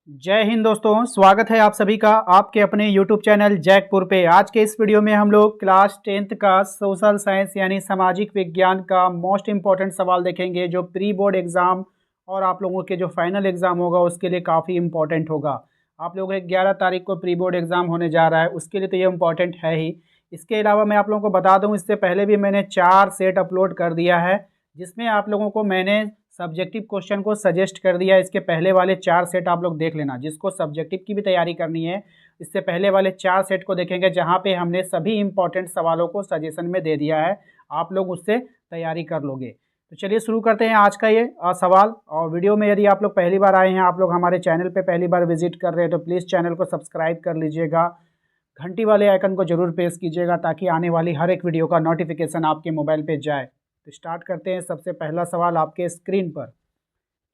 जय हिंद दोस्तों, स्वागत है आप सभी का आपके अपने YouTube चैनल जैकपुर पे। आज के इस वीडियो में हम लोग क्लास 10th का सोशल साइंस यानी सामाजिक विज्ञान का मोस्ट इम्पॉर्टेंट सवाल देखेंगे, जो प्री बोर्ड एग्ज़ाम और आप लोगों के जो फाइनल एग्ज़ाम होगा उसके लिए काफ़ी इम्पॉर्टेंट होगा। आप लोगों के 11 तारीख को प्री बोर्ड एग्ज़ाम होने जा रहा है, उसके लिए तो ये इम्पॉर्टेंट है ही। इसके अलावा मैं आप लोगों को बता दूँ, इससे पहले भी मैंने 4 सेट अपलोड कर दिया है, जिसमें आप लोगों को मैंने सब्जेक्टिव क्वेश्चन को सजेस्ट कर दिया। इसके पहले वाले 4 सेट आप लोग देख लेना, जिसको सब्जेक्टिव की भी तैयारी करनी है इससे पहले वाले 4 सेट को देखेंगे, जहां पे हमने सभी इंपॉर्टेंट सवालों को सजेशन में दे दिया है। आप लोग उससे तैयारी कर लोगे। तो चलिए शुरू करते हैं आज का ये सवाल। और वीडियो में यदि आप लोग पहली बार आए हैं, आप लोग हमारे चैनल पर पहली बार विजिट कर रहे हैं, तो प्लीज़ चैनल को सब्सक्राइब कर लीजिएगा, घंटी वाले आइकन को जरूर प्रेस कीजिएगा, ताकि आने वाली हर एक वीडियो का नोटिफिकेशन आपके मोबाइल पे जाए। तो स्टार्ट करते हैं। सबसे पहला सवाल आपके स्क्रीन पर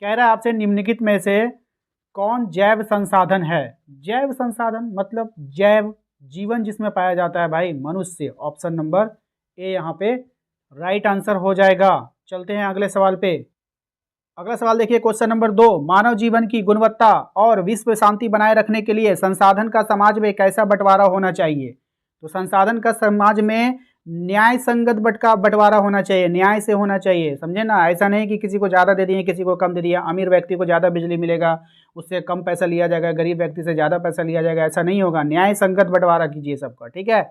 कह रहा है आपसे, निम्नलिखित में से कौन जैव संसाधन है? जैव संसाधन मतलब जैव जीवन जिसमें पाया जाता है भाई, मनुष्य। ऑप्शन नंबर ए यहाँ पे राइट आंसर हो जाएगा। चलते हैं अगले सवाल पे। अगला सवाल देखिए, क्वेश्चन नंबर 2, मानव जीवन की गुणवत्ता और विश्व शांति बनाए रखने के लिए संसाधन का समाज में कैसा बंटवारा होना चाहिए? तो संसाधन का समाज में न्याय संगत बंटवारा होना चाहिए, न्याय से होना चाहिए, समझे ना। ऐसा नहीं कि किसी को ज़्यादा दे दिए किसी को कम दे दिया, अमीर व्यक्ति को ज़्यादा बिजली मिलेगा उससे कम पैसा लिया जाएगा, गरीब व्यक्ति से ज़्यादा पैसा लिया जाएगा, ऐसा नहीं होगा। न्याय संगत बंटवारा कीजिए सबका, ठीक है।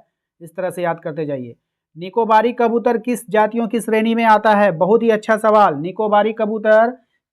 इस तरह से याद करते जाइए। निकोबारी कबूतर किस जातियों की श्रेणी में आता है? बहुत ही अच्छा सवाल। निकोबारी कबूतर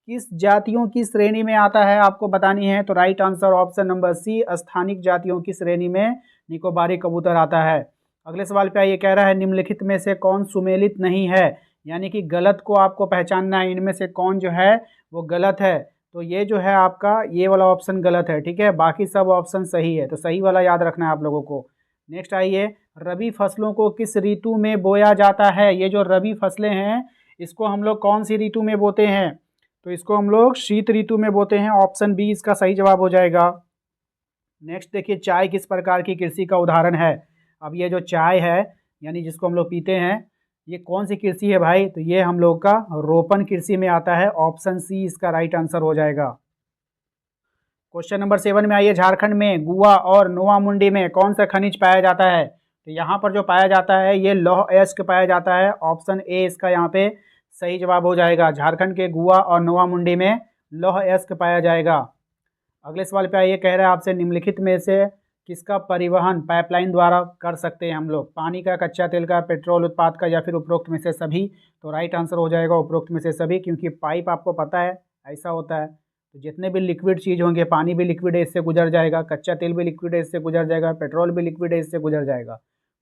किस जातियों की श्रेणी में आता है आपको बतानी है। तो right answer option number C, स्थानिक जातियों की श्रेणी में निकोबारी कबूतर आता है। अगले सवाल पे आइए, कह रहा है निम्नलिखित में से कौन सुमेलित नहीं है? यानी कि गलत को आपको पहचानना है, इनमें से कौन जो है वो गलत है। तो ये जो है आपका ये वाला ऑप्शन गलत है, ठीक है। बाकी सब ऑप्शन सही है, तो सही वाला याद रखना है आप लोगों को। नेक्स्ट आइए, रबी फसलों को किस ऋतु में बोया जाता है? ये जो रबी फसलें हैं इसको हम लोग कौन सी ऋतु में बोते हैं? तो इसको हम लोग शीत ऋतु में बोते हैं। ऑप्शन बी इसका सही जवाब हो जाएगा। नेक्स्ट देखिए, चाय किस प्रकार की कृषि का उदाहरण है? अब ये जो चाय है यानी जिसको हम लोग पीते हैं, ये कौन सी कृषि है भाई? तो ये हम लोग का रोपण कृषि में आता है। ऑप्शन सी इसका राइट आंसर हो जाएगा। क्वेश्चन नंबर 7 में आइए, झारखंड में गुआ और नोवा मुंडी में कौन सा खनिज पाया जाता है? तो यहाँ पर जो पाया जाता है ये लौह अयस्क पाया जाता है। ऑप्शन ए इसका यहाँ पे सही जवाब हो जाएगा। झारखंड के गुआ और नोवा मुंडी में लौह अयस्क पाया जाएगा। अगले सवाल पे आइए, कह रहा है आपसे निम्नलिखित में से किसका परिवहन पाइपलाइन द्वारा कर सकते हैं हम लोग? पानी का, कच्चा तेल का, पेट्रोल उत्पाद का, या फिर उपरोक्त में से सभी? तो राइट आंसर हो जाएगा उपरोक्त में से सभी, क्योंकि पाइप आपको पता है ऐसा होता है, तो जितने भी लिक्विड चीज़ होंगे, पानी भी लिक्विड है इससे गुजर जाएगा, कच्चा तेल भी लिक्विड है इससे गुजर जाएगा, पेट्रोल भी लिक्विड है इससे गुजर जाएगा,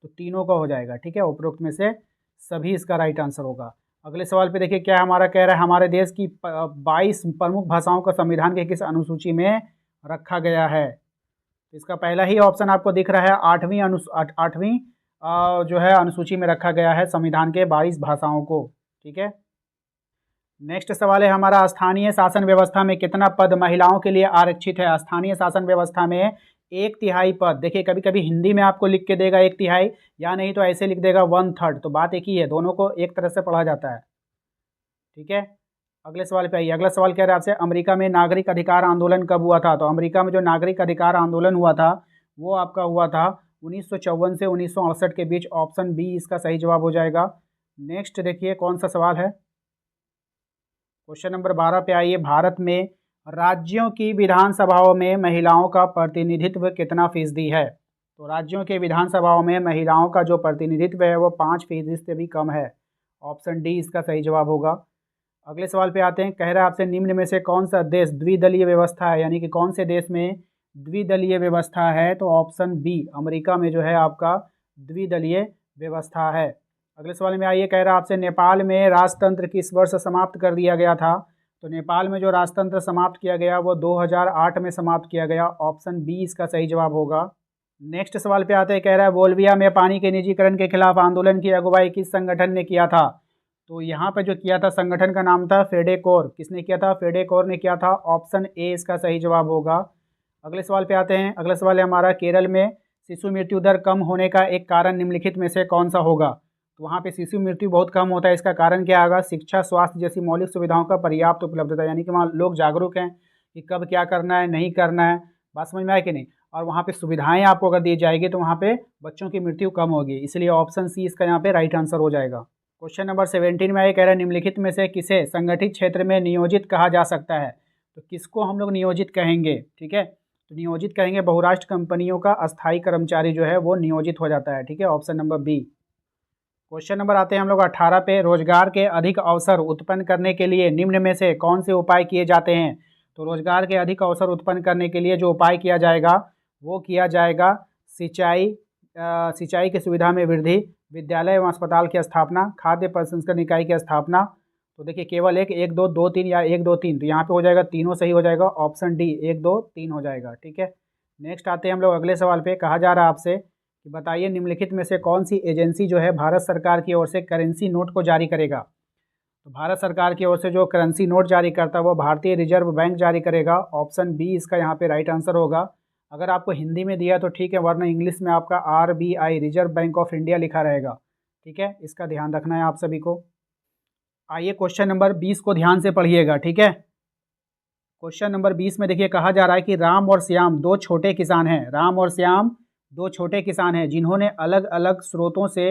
तो तीनों का हो जाएगा, ठीक है। उपरोक्त में से सभी इसका राइट आंसर होगा। अगले सवाल पे देखिए, क्या हमारा कह रहा है, हमारे देश की 22 प्रमुख भाषाओं का संविधान के किस अनुसूची में रखा गया है? इसका पहला ही ऑप्शन आपको दिख रहा है, आठवीं जो है अनुसूची में रखा गया है संविधान के 22 भाषाओं को, ठीक है। नेक्स्ट सवाल है हमारा, स्थानीय शासन व्यवस्था में कितना पद महिलाओं के लिए आरक्षित है? स्थानीय शासन व्यवस्था में 1/3 पद। देखिए कभी कभी हिंदी में आपको लिख के देगा 1/3, या नहीं तो ऐसे लिख देगा 1/3, तो बात एक ही है, दोनों को एक तरह से पढ़ा जाता है, ठीक है। अगले सवाल पे आइए। अगला सवाल कह रहा है आपसे, अमेरिका में नागरिक अधिकार आंदोलन कब हुआ था? तो अमेरिका में जो नागरिक अधिकार आंदोलन हुआ था वो आपका हुआ था 1954 से 1968 के बीच। ऑप्शन बी इसका सही जवाब हो जाएगा। नेक्स्ट देखिए कौन सा सवाल है, क्वेश्चन नंबर 12 पे आइए, भारत में राज्यों की विधानसभाओं में महिलाओं का प्रतिनिधित्व कितना फीसदी है? तो राज्यों के विधानसभाओं में महिलाओं का जो प्रतिनिधित्व है वो 5% से भी कम है। ऑप्शन डी इसका सही जवाब होगा। अगले सवाल पे आते हैं, कह रहा है आपसे, निम्न में से कौन सा देश द्विदलीय व्यवस्था है? यानी कि कौन से देश में द्विदलीय व्यवस्था है? तो ऑप्शन बी, अमेरिका में जो है आपका द्विदलीय व्यवस्था है। अगले सवाल में आइए, कह रहा है आपसे, नेपाल में राजतंत्र किस वर्ष समाप्त कर दिया गया था? तो नेपाल में जो राजतंत्र समाप्त किया गया वो 2008 में समाप्त किया गया। ऑप्शन बी इसका सही जवाब होगा। नेक्स्ट सवाल पे आते हैं, कह रहा है, बोल्विया में पानी के निजीकरण के खिलाफ आंदोलन की अगुवाई किस संगठन ने किया था? तो यहाँ पे जो किया था संगठन का नाम था फेडेकोर। किसने किया था? फेडेकोर ने किया था। ऑप्शन ए इसका सही जवाब होगा। अगले सवाल पे आते हैं। अगला सवाल है हमारा, केरल में शिशु मृत्यु दर कम होने का एक कारण निम्नलिखित में से कौन सा होगा? तो वहाँ पे शिशु मृत्यु बहुत कम होता है, इसका कारण क्या होगा? शिक्षा, स्वास्थ्य जैसी मौलिक सुविधाओं का पर्याप्त उपलब्धता, यानी कि वहाँ लोग जागरूक हैं कि कब क्या करना है, नहीं करना है। बात समझ में आए कि नहीं? और वहाँ पे सुविधाएँ आपको अगर दी जाएगी तो वहाँ पे बच्चों की मृत्यु कम होगी, इसलिए ऑप्शन सी इसका यहाँ पे राइट आंसर हो जाएगा। क्वेश्चन नंबर 17 में ये कह रहा है निम्नलिखित में से किसे संगठित क्षेत्र में नियोजित कहा जा सकता है? तो किसको हम लोग नियोजित कहेंगे, ठीक है? तो नियोजित कहेंगे बहुराष्ट्र कंपनियों का अस्थायी कर्मचारी जो है वो नियोजित हो जाता है, ठीक है? Option number B. Question number आते हैं हम लोग 18 पे, रोजगार के अधिक अवसर उत्पन्न करने के लिए निम्न में से कौन से उपाय किए जाते हैं? तो रोजगार के अधिक अवसर उत्पन्न करने के लिए जो उपाय किया जाएगा वो किया जाएगा सिंचाई की सुविधा में वृद्धि, विद्यालय एवं अस्पताल की स्थापना, खाद्य प्रसंस्करण इकाई की स्थापना। तो देखिए केवल एक, 1 2 2 3 या 1 2 3, तो यहाँ पे हो जाएगा तीनों सही हो जाएगा, ऑप्शन डी 1 2 3 हो जाएगा, ठीक है? नेक्स्ट आते हैं हम लोग अगले सवाल पे। कहा जा रहा है आपसे कि बताइए निम्नलिखित में से कौन सी एजेंसी जो है भारत सरकार की ओर से करेंसी नोट को जारी करेगा? तो भारत सरकार की ओर से जो करेंसी नोट जारी करता है वो भारतीय रिजर्व बैंक जारी करेगा, ऑप्शन बी इसका यहाँ पे राइट आंसर होगा। अगर आपको हिंदी में दिया तो ठीक है, वरना इंग्लिश में आपका RBI reserve bank of India लिखा रहेगा, ठीक है? इसका ध्यान रखना है आप सभी को। आइए क्वेश्चन नंबर 20 को ध्यान से पढ़िएगा, ठीक है? क्वेश्चन नंबर 20 में देखिए कहा जा रहा है कि राम और श्याम दो छोटे किसान हैं, राम और श्याम दो छोटे किसान हैं जिन्होंने अलग अलग स्रोतों से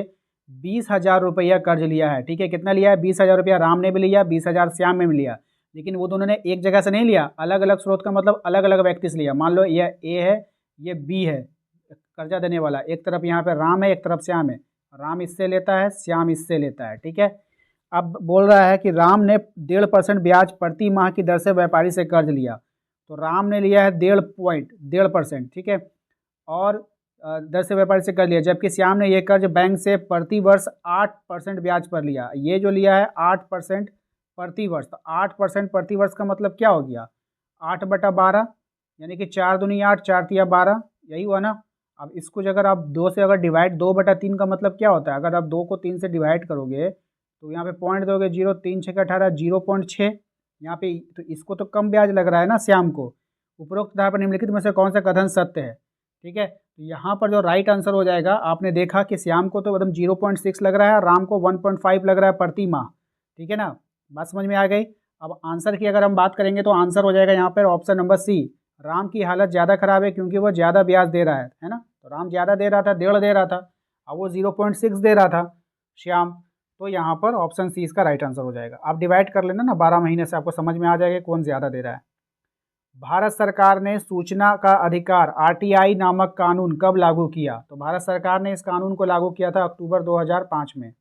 20,000 रुपया कर्ज लिया है, ठीक है? कितना लिया है? 20,000 रुपया राम ने भी लिया, 20,000 श्याम ने भी लिया, लेकिन वो दोनों ने एक जगह से नहीं लिया, अलग अलग स्रोत का मतलब अलग अलग व्यक्ति से लिया। मान लो ये ए है, ये बी है कर्जा देने वाला, एक तरफ यहाँ पे राम है, एक तरफ श्याम है, राम इससे लेता है, श्याम इससे लेता है, ठीक है? अब बोल रहा है कि राम ने 1.5% ब्याज प्रति माह की दर से व्यापारी से कर्ज लिया, तो राम ने लिया है 1.5%, ठीक है? और दर से व्यापारी से कर्ज लिया, जबकि श्याम ने यह कर्ज बैंक से प्रति वर्ष 8% ब्याज पर लिया। ये जो लिया है 8% प्रति वर्ष, तो 8% प्रति वर्ष का मतलब क्या हो गया? 8/12, यानी कि 4 दूनी 8, 4 तिया 12, यही हुआ ना? अब इसको अगर आप 2 से अगर डिवाइड, 2/3 का मतलब क्या होता है? अगर आप 2 को 3 से डिवाइड करोगे तो यहाँ पे पॉइंट दोगे 0, 3 6 18, 0.6 यहाँ पे, तो इसको तो कम ब्याज लग रहा है ना श्याम को। उपरोक्त आधार पर निम्नलिखित में से कौन सा कथन सत्य है, ठीक है? तो यहाँ पर जो राइट आंसर हो जाएगा, आपने देखा कि श्याम को तो एकदम 0.6 लग रहा है, राम को 1.5 लग रहा है प्रति माह, ठीक है ना? बात समझ में आ गई? अब आंसर की अगर हम बात करेंगे तो आंसर हो जाएगा यहाँ पर ऑप्शन नंबर सी, राम की हालत ज़्यादा खराब है क्योंकि वो ज़्यादा ब्याज दे रहा है ना? तो राम ज़्यादा दे रहा था, 1.5 दे रहा था, अब वो 0.6 दे रहा था श्याम, तो यहाँ पर ऑप्शन सी इसका राइट आंसर हो जाएगा। आप डिवाइड कर लेना ना 12 महीने से, आपको समझ में आ जाएगा कौन ज़्यादा दे रहा है। भारत सरकार ने सूचना का अधिकार RTI नामक कानून कब लागू किया? तो भारत सरकार ने इस कानून को लागू किया था अक्टूबर 2005 में।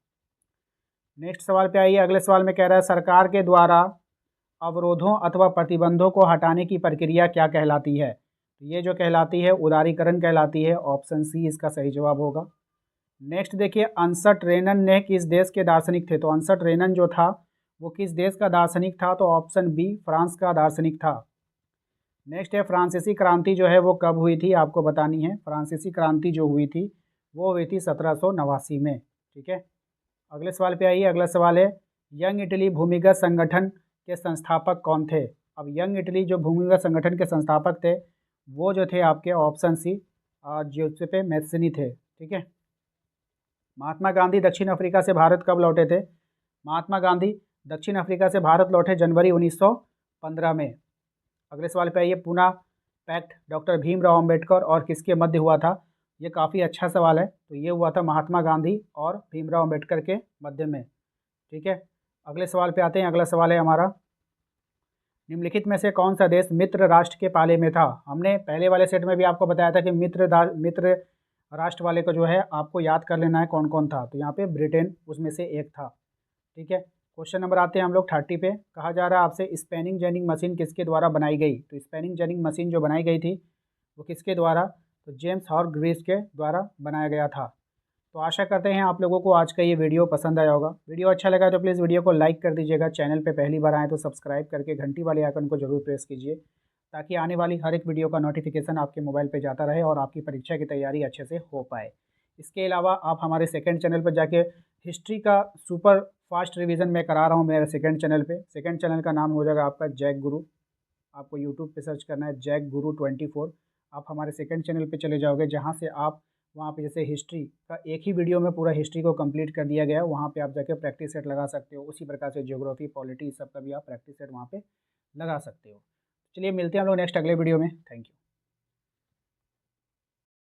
नेक्स्ट सवाल पे आइए। अगले सवाल में कह रहा है सरकार के द्वारा अवरोधों अथवा प्रतिबंधों को हटाने की प्रक्रिया क्या कहलाती है? ये जो कहलाती है उदारीकरण कहलाती है, ऑप्शन सी इसका सही जवाब होगा। नेक्स्ट देखिए, अंसट रेनन ने किस देश के दार्शनिक थे? तो अंसट रेनन जो था वो किस देश का दार्शनिक था? तो ऑप्शन बी फ्रांस का दार्शनिक था। नेक्स्ट है फ्रांसीसी क्रांति जो है वो कब हुई थी, आपको बतानी है। फ्रांसीसी क्रांति जो हुई थी वो हुई थी 1789 में, ठीक है? अगले सवाल पे आइए। अगला सवाल है यंग इटली भूमिगत संगठन के संस्थापक कौन थे? अब यंग इटली जो भूमिगत संगठन के संस्थापक थे वो जो थे आपके ऑप्शन सी जोसेफ मैत्सनी थे, ठीक है? महात्मा गांधी दक्षिण अफ्रीका से भारत कब लौटे थे? महात्मा गांधी दक्षिण अफ्रीका से भारत लौटे जनवरी 1915 में। अगले सवाल पे आइए, पूना पैक्ट डॉक्टर भीमराव अंबेडकर और किसके मध्य हुआ था? ये काफ़ी अच्छा सवाल है। तो ये हुआ था महात्मा गांधी और भीमराव अंबेडकर के मध्य में, ठीक है? अगले सवाल पे आते हैं। अगला सवाल है हमारा, निम्नलिखित में से कौन सा देश मित्र राष्ट्र के पाले में था? हमने पहले वाले सेट में भी आपको बताया था कि मित्र राष्ट्र वाले को जो है आपको याद कर लेना है कौन कौन था। तो यहाँ पे ब्रिटेन उसमें से एक था, ठीक है? क्वेश्चन नंबर आते हैं हम लोग 30 पे। कहा जा रहा है आपसे स्पैनिंग जेनिंग मशीन किसके द्वारा बनाई गई? तो स्पैनिंग जेनिंग मशीन जो बनाई गई थी वो किसके द्वारा? तो जेम्स हॉरग्रीव्स के द्वारा बनाया गया था। तो आशा करते हैं आप लोगों को आज का ये वीडियो पसंद आया होगा। वीडियो अच्छा लगा तो प्लीज़ वीडियो को लाइक कर दीजिएगा। चैनल पे पहली बार आएँ तो सब्सक्राइब करके घंटी वाले आइकन को जरूर प्रेस कीजिए ताकि आने वाली हर एक वीडियो का नोटिफिकेशन आपके मोबाइल पे जाता रहे और आपकी परीक्षा की तैयारी अच्छे से हो पाए। इसके अलावा आप हमारे सेकंड चैनल पर जाके हिस्ट्री का सुपर फास्ट रिवीजन मैं करा रहा हूँ मेरे सेकंड चैनल पे। सेकंड चैनल का नाम हो जाएगा आपका जैक गुरु। आपको यूट्यूब पे सर्च करना है जैक गुरु 24। आप हमारे सेकंड चैनल पे चले जाओगे जहाँ से आप वहाँ पे जैसे हिस्ट्री का एक ही वीडियो में पूरा हिस्ट्री को कंप्लीट कर दिया गया है, वहाँ पे आप जाके प्रैक्टिस सेट लगा सकते हो। उसी प्रकार से ज्योग्राफी पॉलिटी सब का भी आप प्रैक्टिस सेट वहाँ पे लगा सकते हो। चलिए मिलते हैं हम लोग नेक्स्ट अगले वीडियो में। Thank you.